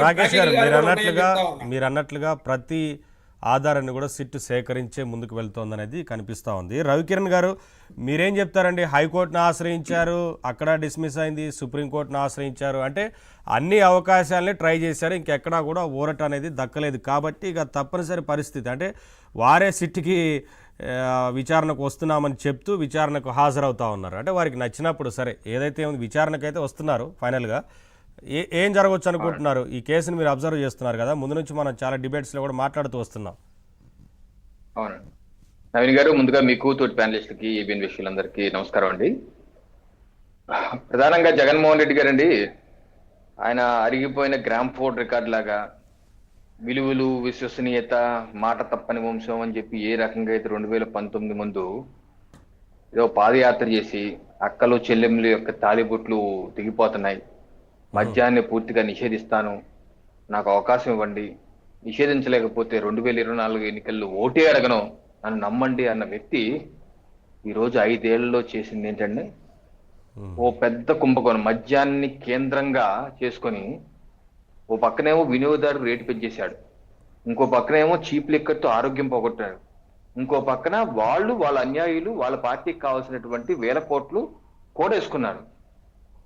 రాకేష్ గారు మీరు అన్నట్లుగా ప్రతి ఆధారాన్ని కూడా సిట్ సేకరించే ముందుకు వెళ్తోందనేది కనిపిస్తూ ఉంది. రవికిరణ్ గారు మీరేం చెప్తారండి? హైకోర్టును ఆశ్రయించారు, అక్కడ డిస్మిస్ అయింది, సుప్రీంకోర్టును ఆశ్రయించారు, అంటే అన్ని అవకాశాలని ట్రై చేశారు, ఇంకెక్కడా కూడా ఊరట అనేది దక్కలేదు. కాబట్టి ఇక తప్పనిసరి పరిస్థితి అంటే వారే సిట్కి విచారణకు వస్తున్నామని చెప్తూ విచారణకు హాజరవుతా ఉన్నారు. అంటే వారికి నచ్చినప్పుడు సరే ఏదైతే విచారణకైతే వస్తున్నారు. ఫైనల్గా ఏం జరగవచ్చు అనుకుంటున్నారు? ఈ కేసుని మీరు అబ్జర్వ్ చేస్తున్నారు కదా, ముందు నుంచి మనం చాలా డిబేట్స్లో కూడా మాట్లాడుతూ వస్తున్నాం. అవునండి నవీన్ గారు, ముందుగా మీకు తోటి ప్యానలిస్టులకి ఏబిఎన్ విషయాలందరికీ నమస్కారం అండి. ప్రధానంగా జగన్మోహన్ రెడ్డి గారండి, ఆయన అరిగిపోయిన గ్రామ్ ఫోర్డ్ రికార్డ్ లాగా విలువలు, విశ్వసనీయత, మాట తప్పని వంశం అని చెప్పి ఏ రకంగా అయితే 2019 ముందు ఏదో పాదయాత్ర చేసి అక్కలు చెల్లెముల యొక్క తాలిబొట్లు తెగిపోతున్నాయి, మద్యాన్ని పూర్తిగా నిషేధిస్తాను, నాకు అవకాశం ఇవ్వండి, నిషేధించలేకపోతే 2024 ఎన్నికల్లో ఓటే అడగను, నన్ను నమ్మండి అన్న వ్యక్తి ఈరోజు 5 ఏళ్లలో చేసింది ఏంటంటే ఓ పెద్ద కుంభకోణం మద్యాన్ని కేంద్రంగా చేసుకొని ఓ పక్కనేమో వినియోగదారు రేటు పెంచేశాడు, ఇంకో పక్కనేమో చీప్ లిక్కర్తో ఆరోగ్యం పోగొట్టాడు, ఇంకో పక్కన వాళ్ళ అన్యాయులు వాళ్ళ పార్టీకి కావాల్సినటువంటి 1000 కోట్లు కూడేసుకున్నారు.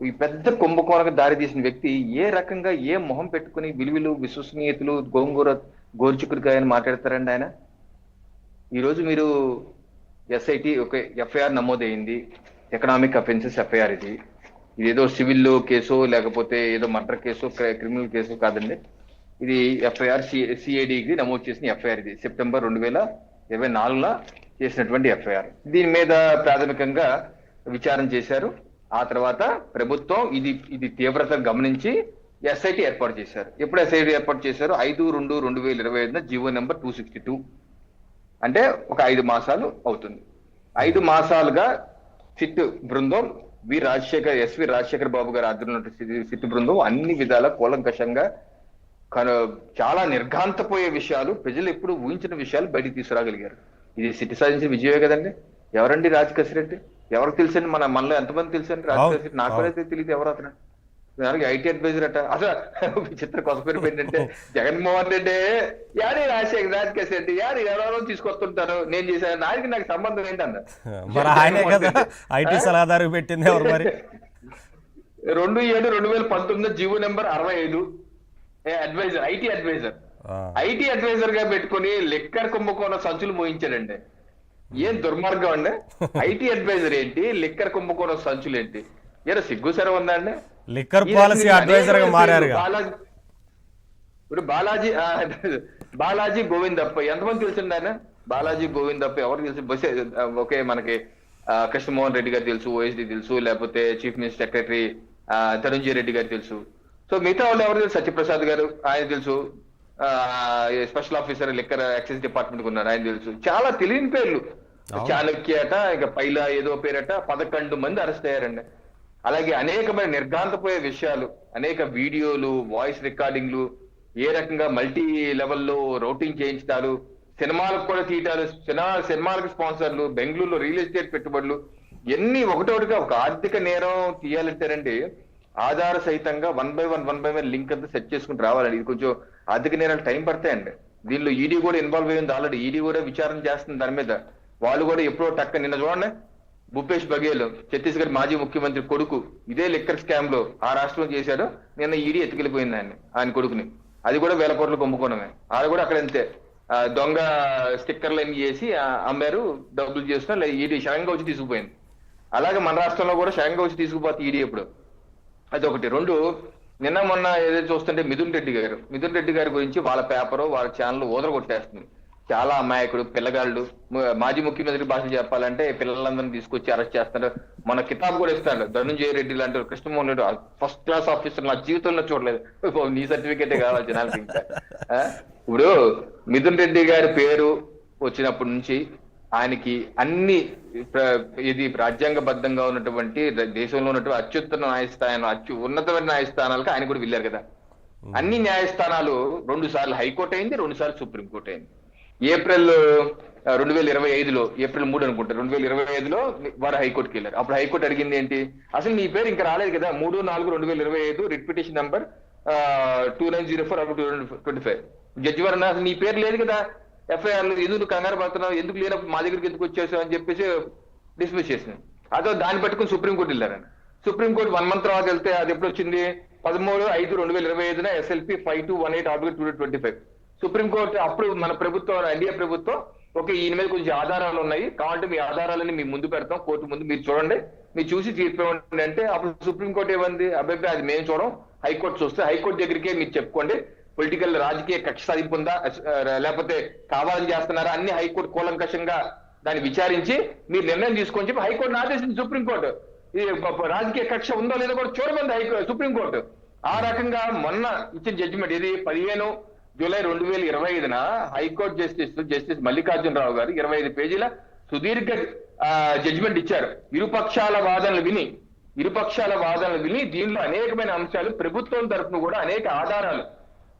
ఈ పెద్ద కుంభకోణకు దారి తీసిన వ్యక్తి ఏ రకంగా ఏ మొహం పెట్టుకుని విలువలు, విశ్వసనీయతలు, గోర్చుకుడికాయని మాట్లాడతారండి ఆయన? ఈరోజు మీరు ఎస్ఐటి ఒక ఎఫ్ఐఆర్ నమోదైంది, ఎకనామిక్ అఫెన్సెస్ ఎఫ్ఐఆర్. ఇది ఏదో సివిల్ కేసు లేకపోతే ఏదో మర్డర్ కేసు, క్రిమినల్ కేసు కాదండి. ఇది ఎఫ్ఐఆర్ సిఐడికి నమోదు చేసిన ఎఫ్ఐఆర్. ఇది సెప్టెంబర్ 2024లో చేసినటువంటి ఎఫ్ఐఆర్. దీని మీద ప్రాథమికంగా విచారణ చేశారు. ఆ తర్వాత ప్రభుత్వం ఇది తీవ్రత గమనించి ఎస్ఐటి ఏర్పాటు చేశారు. ఎప్పుడు ఎస్ఐటి ఏర్పాటు చేశారు? 5/2/2025 జీవో నెంబర్ 262. అంటే ఒక 5 మాసాలు అవుతుంది. 5 మాసాలుగా సిట్ బృందం ఎస్వి రాజశేఖర్ బాబు గారి ఆధ్వర్యంలో సిట్ బృందం అన్ని విధాల కూలంకషంగా చాలా నిర్ఘాంతపోయే విషయాలు, ప్రజలు ఎప్పుడు ఊహించిన విషయాలు బయటికి తీసుకురాగలిగారు. ఇది సిట్ సాధించిన విజయమే కదండి. ఎవరండి రాజకేశ్ రెడ్డి? ఎవరికి తెలుసండి? మనలో ఎంతమంది తెలుసండి రాజకేశ్ రెడ్డి? నాకు అయితే తెలియదు ఎవరు అతను. దానికి ఐటీ అడ్వైజర్ అట. అసలు విచిత్ర కొసపేరు ఏంటంటే జగన్మోహన్ రెడ్డి యాని రాజకేశ్ రెడ్డి యాని ఎవరెవరో తీసుకొస్తుంటారు, నేను చేశాను, నాకు సంబంధం ఏంటన్న 2/7/2019 GO number 65 adviser, IT adviser గా పెట్టుకుని లిక్కర్ కుంభకోణం సంచులు మోయించాడండి. ఏం దుర్మార్గం అండి! ఐటీ అడ్వైజర్ ఏంటి, లిక్కర్ కుంభకోణం సంచులు ఏంటి? ఏదో సిగ్గుసర ఉందా అండి? లిక్కర్ పాలసీ అడ్వైజర్ గా మారారు. ఇప్పుడు బాలాజీ గోవిందప్ప ఎంతమంది తెలిసింది ఆయన? బాలాజీ గోవిందప్ప ఎవరు తెలుసు? ఓకే, మనకి కృష్ణమోహన్ రెడ్డి గారు తెలుసు, ఓఎస్డి తెలుసు, లేకపోతే chief minister secretary Dhananjaya Reddy గారు తెలుసు. సో మిగతా వాళ్ళు ఎవరు తెలుసు? సత్యప్రసాద్ గారు ఆయన తెలుసు, special officer liquor access department ఉన్నారు ఆయన తెలుసు. చాలా తెలియని పేర్లు, చాణక్య అట, ఇక పైలా ఏదో పేరట, 11 మంది అరెస్ట్ అయ్యారండి. అలాగే అనేకమైన నిర్ఘాంతపోయే విషయాలు, అనేక వీడియోలు, వాయిస్ రికార్డింగ్లు, ఏ రకంగా మల్టీ లెవెల్లో రౌటింగ్ చేయించడాలు, సినిమాలకు కూడా తీయటాలు, సినిమాలకు స్పాన్సర్లు, బెంగళూరులో రియల్ ఎస్టేట్ పెట్టుబడులు, ఎన్ని ఒకటోటిగా ఒక ఆర్థిక నేరం తీయాలంటారండి ఆధార సహితంగా 1 by 1 లింక్ అంతా సెట్ చేసుకుని రావాలండి. ఇది కొంచెం ఆర్థిక నేరాలు టైం పడతాయండి. దీనిలో ఈడీ కూడా ఇన్వాల్వ్ అయ్యింది ఆల్రెడీ. ఈడీ కూడా విచారణ చేస్తుంది దాని మీద. వాళ్ళు కూడా ఎప్పుడో నిన్న చూడండి, భూపేష్ బఘేల్ ఛత్తీస్గఢ్ మాజీ ముఖ్యమంత్రి కొడుకు ఇదే లిక్కర్ స్కామ్ లో ఆ రాష్ట్రంలో చేశాడు. నిన్న ఈడీ ఎత్తుకెళ్ళిపోయింది ఆయన కొడుకుని. అది కూడా 1000 కోట్లు కుంభకోణమే. వాళ్ళు కూడా అక్కడ అంతే దొంగ స్టిక్కర్లు అన్ని చేసి అమ్మారు, డబ్బులు చేస్తున్నా ఈడీ షడంగా వచ్చి తీసుకుపోయింది. అలాగే మన రాష్ట్రంలో కూడా షడంగా వచ్చి తీసుకుపోతే ఈడీ ఎప్పుడు. అదొకటి. 2, నిన్న మొన్న ఏదైతే చూస్తుంటే మిథున్ రెడ్డి గారి గురించి వాళ్ళ పేపరు, వాళ్ళ ఛానల్ ఊదరగొట్టేస్తుంది. చాలా అమాయకుడు, పిల్లగాళ్ళు, మాజీ ముఖ్యమంత్రి భాష చెప్పాలంటే పిల్లలందరినీ తీసుకొచ్చి అరెస్ట్ చేస్తారు. మన కితాబ్ కూడా ఇస్తాడు. ధనంజయ రెడ్డి లాంటి, Krishnamohan Reddy first class officer నా జీవితంలో చూడలేదు, నీ సర్టిఫికేటే కావాలి జనాలకి. ఇంకా ఇప్పుడు మిథున్ రెడ్డి గారి పేరు వచ్చినప్పటి నుంచి ఆయనకి అన్ని ఇది రాజ్యాంగబద్ధంగా ఉన్నటువంటి దేశంలో ఉన్నటువంటి అత్యుత్తమ న్యాయస్థానం, ఉన్నతమైన న్యాయస్థానాలకు ఆయన కూడా వెళ్ళారు కదా. అన్ని న్యాయస్థానాలు 2 సార్లు హైకోర్టు అయింది, 2 సార్లు సుప్రీంకోర్టు అయింది. ఏప్రిల్ 2025లో, ఏప్రిల్ 3 అనుకుంటా, 2025లో వారు హైకోర్టుకి వెళ్ళారు. అప్పుడు హైకోర్టు అడిగింది ఏంటి? అసలు నీ పేరు ఇంకా రాలేదు కదా, 3/4/2025 రిట్ పిటిషన్ నెంబర్ 2904/2025. జడ్జి వారు అన్నారు, నీ పేరు లేదు కదా ఎఫ్ఐఆర్ లో, ఎందుకు నువ్వు కంగారు పడుతున్నావు, ఎందుకు లేనప్పుడు మా దగ్గరికి ఎందుకు వచ్చేసావు అని చెప్పేసి డిస్మిస్ చేసింది. అదో దాన్ని పట్టుకుని సుప్రీంకోర్టు వెళ్ళారని. సుప్రీంకోర్టు 1 month తర్వాత వెళ్తే అది ఎప్పుడు వచ్చింది, 13/5/2025 SLP 5218/2025. సుప్రీంకోర్టు అప్పుడు మన ప్రభుత్వం, ఎన్డీఏ ప్రభుత్వం, ఓకే ఈయన మీద కొంచెం ఆధారాలు ఉన్నాయి కాబట్టి మీ ఆధారాలని మీ ముందు పెడతాం, కోర్టు ముందు మీరు చూడండి, మీరు చూసి తీర్పు ఇవ్వండి అంటే అప్పుడు సుప్రీంకోర్టు ఏమంది, అబ్బాయి అది మేము చూడం, హైకోర్టు చూస్తే హైకోర్టు దగ్గరికే మీరు చెప్పుకోండి, పొలిటికల్ రాజకీయ కక్ష సాధింపు ఉందా లేకపోతే కావాలని చేస్తున్నారా, అన్ని హైకోర్టు కూలంకషంగా దాన్ని విచారించి మీరు నిర్ణయం తీసుకొని చెప్పి హైకోర్టును ఆదేశించింది సుప్రీంకోర్టు. ఈ రాజకీయ కక్ష ఉందో లేదో కూడా చూడమంది సుప్రీంకోర్టు. ఆ రకంగా మొన్న ఇచ్చిన జడ్జిమెంట్ ఇది 15 జూలై 2025 హైకోర్టు జస్టిస్ మల్లికార్జునరావు గారు 25 పేజీల సుదీర్ఘ జడ్జిమెంట్ ఇచ్చారు. ఇరుపక్షాల వాదనలు విని దీనిలో అనేకమైన అంశాలు, ప్రభుత్వం తరఫున కూడా అనేక ఆధారాలు,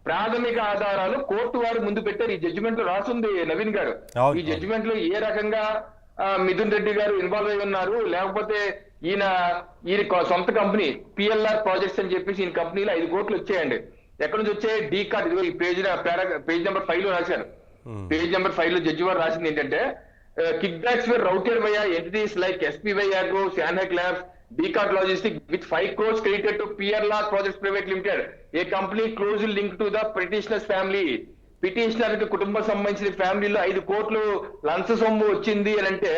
ప్రాథమిక ఆధారాలు కోర్టు వారు ముందు పెట్టారు. ఈ జడ్జిమెంట్ లో రాసింది నవీన్ గారు. ఈ జడ్జిమెంట్ లో ఏ రకంగా మిథున్ రెడ్డి గారు ఇన్వాల్వ్ అయి ఉన్నారు, లేకపోతే ఈయన సొంత కంపెనీ పిఎల్ఆర్ ప్రాజెక్ట్స్ అని చెప్పేసి ఈయన కంపెనీలో 5 కోట్లు వచ్చాయండి. ఎక్కడి నుంచి వచ్చాయి, డీ కార్డ్, ఇదిగో ఈ పేజ్ నెంబర్ 5 లో రాశారు. పేజ్ నెంబర్ 5 లో జడ్జి వారు రాసింది ఏంటంటే, kick backs were routed via entities like SPY Agro, Sandhek Labs, D-Cart Logistics with 5 crores credited to PLR Projects Private Limited, a company closely linked to the petitioner's family. Petitioner కి కుటుంబం సంబంధించిన ఫ్యామిలీలో 5 కోట్లు లంచ సొమ్ము వచ్చింది అని అంటే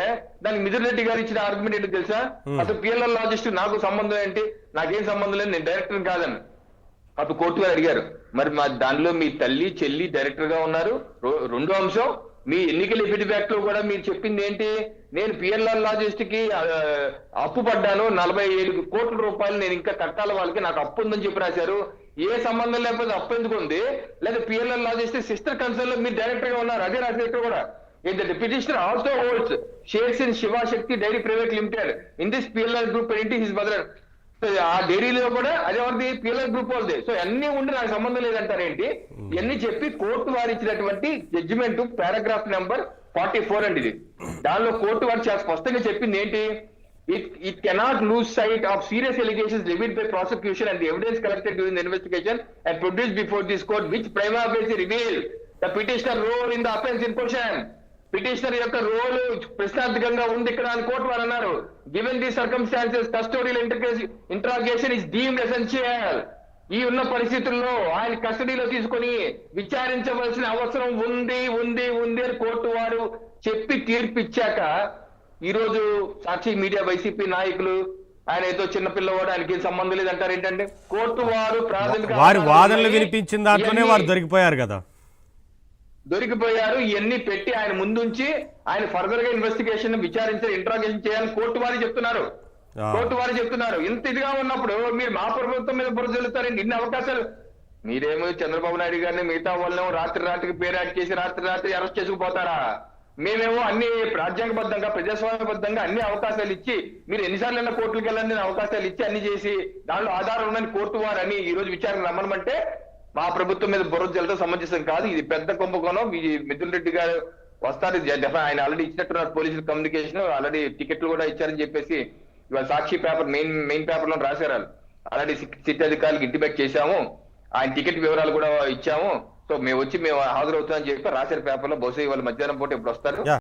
దానికి మిథున్ రెడ్డి గారు ఇచ్చిన ఆర్గ్యుమెంట్ ఏంటో తెలుసా, అసలు పిఎల్ఆర్ లాజిస్టిక్ నాకు సంబంధం ఏంటి, నాకేం సంబంధం లేదు, నేను డైరెక్టర్ కాదని అప్పుడు కోర్టు గారు అడిగారు. మరి మా దానిలో మీ తల్లి చెల్లి డైరెక్టర్ గా ఉన్నారు. రెండో అంశం, మీ ఎన్నికల ఎఫిడవిట్ లో కూడా మీరు చెప్పింది ఏంటి, నేను పిఎల్ఆర్ లాజిస్టిక్ కి అప్పు పడ్డాను, 47 కోట్ల రూపాయలు నేను ఇంకా కట్టాలి, వాళ్ళకి నాకు అప్పు ఉందని చెప్పి రాశారు. ఏ సంబంధం లేకపోతే అప్పు ఎందుకు ఉంది, లేదా పిఎల్ఆర్ లాజిస్టిక్ సిస్టర్ కన్సర్న్ లో మీరు డైరెక్టర్ గా ఉన్నారు, అదే రాశారు ఇక్కడ కూడా. ఏంటంటే petitioner also holds shares in Shivashakti dairy private limited in this PLR group ఏంటి హిస్ మదర్. ఆ డైరీలో కూడా అదే వారిది పిఎల్ఆర్ గ్రూప్ వాళ్ళది. సో అన్ని ఉండి నాకు సంబంధం లేదంటారేంటి, ఇవన్నీ చెప్పి కోర్టు వారు ఇచ్చినటువంటి జడ్జిమెంట్ పారాగ్రాఫ్ నెంబర్ 44 అండి ఇది. దానిలో కోర్టు వారు చాలా స్పష్టంగా చెప్పింది ఏంటి, it cannot lose sight of serious allegations levied by prosecution and the evidence collected during the investigation and produced before this court which prima facie reveal the petitioner role in the offense in question. Petitioner యొక్క role ప్రశ్నార్థకంగా ఉంది ఇక్కడ అని court వారు అన్నారు. Given the circumstances custodial interrogation is deemed essential. ఈ ఉన్న పరిస్థితుల్లో ఆయన కస్టడీలో తీసుకొని విచారించవలసిన అవసరం ఉంది ఉంది ఉంది అని కోర్టు వారు చెప్పి తీర్పిచ్చాక ఈ రోజు సాక్షి మీడియా వైసీపీ నాయకులు ఆయన ఏదో చిన్నపిల్లవాడు ఆయనకి సంబంధం లేదంటారు ఏంటంటే, కోర్టు వారు ప్రాథమిక వారి వాదనలు వినిపించిన దాంట్లోనే వారు దొరికిపోయారు కదా, దొరికిపోయారు. ఇవన్నీ పెట్టి ఆయన ముందుంచి ఆయన ఫర్దర్ గా ఇన్వెస్టిగేషన్ విచారించాలి, ఇంట్రాగేషన్ చేయాలని కోర్టు వారు చెప్తున్నారు. ఇంత ఇదిగా ఉన్నప్పుడు మీరు మా ప్రభుత్వం మీద బురద జల్లుతారండి. ఇన్ని అవకాశాలు, మీరేమో చంద్రబాబు నాయుడు గారిని మిగతా వాళ్ళేమో రాత్రి పేరు యాడ్ చేసి రాత్రి అరెస్ట్ చేసుకుపోతారా, మేమేమో అన్ని రాజ్యాంగబద్ధంగా ప్రజాస్వామ్యబద్ధంగా అన్ని అవకాశాలు ఇచ్చి మీరు ఎన్నిసార్లు కోర్టులకు వెళ్ళండి అవకాశాలు ఇచ్చి అన్ని చేసి దానిలో ఆధారం ఉందని కోర్టు వారు అని ఈ రోజు విచారణ రమ్మనమంటే మా ప్రభుత్వం మీద బురద జల్లడం సమంజసం కాదు. ఇది పెద్ద కుంభకోణం. మిథున్ రెడ్డి గారు వస్తారు, ఆయన ఆల్రెడీ ఇచ్చినట్టున్నారు పోలీసులు కమ్యూనికేషన్, ఆల్రెడీ టికెట్లు కూడా ఇచ్చారని చెప్పేసి ఇవాళ సాక్షి పేపర్ మెయిన్ పేపర్ లో రాశారు. ఆల్రెడీ సిట్ అధికారులకు ఇంటిమేట్ చేశాము, ఆయన టికెట్ వివరాలు కూడా ఇచ్చాము, సో మేము హాజరవుతామని చెప్పి రాశారు పేపర్ లో. బహుశా ఇవాళ మధ్యాహ్నం పూట ఇప్పుడు వస్తారు.